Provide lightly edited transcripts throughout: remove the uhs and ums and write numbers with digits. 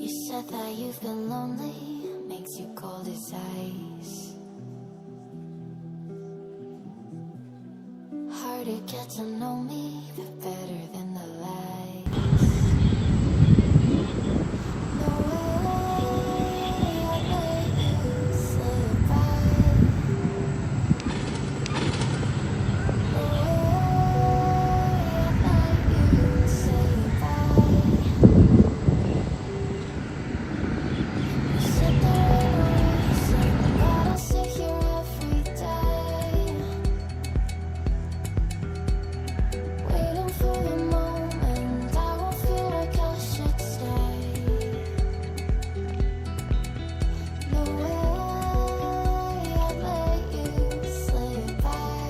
You said that you've been lonely, makes you cold as ice. Hard to get to know me, but better than the lies. No way I'd let you slip by. No way I'd let you say bye. You said there ain't no reason, but I'll sit here every day, waiting for the moment I won't feel like I should stay. No way I'd let you slip by.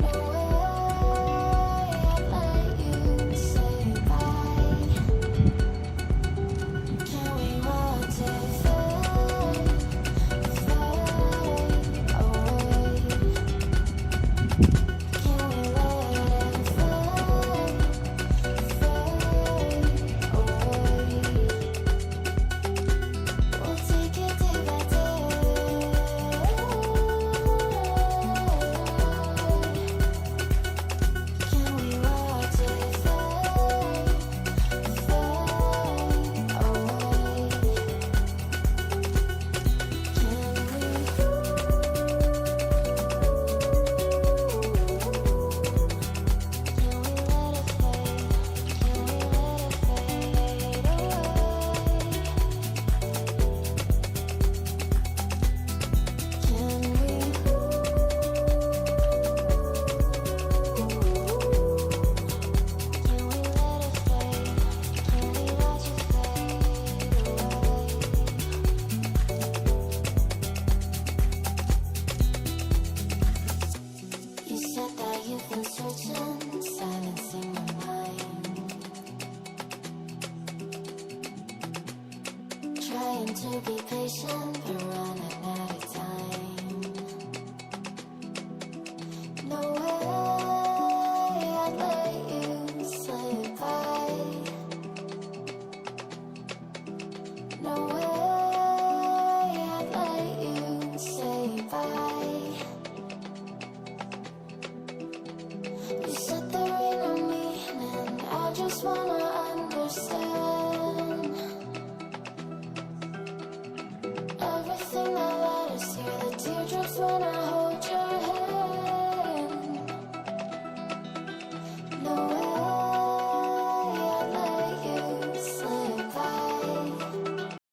No way I'd let you say bye. Can we watch it fade, fade away? Can we let it fade, fade away? We'll take it day by day. Can we watch it fade, fade away? You said that you've been searching, silencing your mind, trying to be patient, but running out of time. No way I'd let you slip by. No way I'd let you say bye. You said there ain't no meaning, I just wanna understand.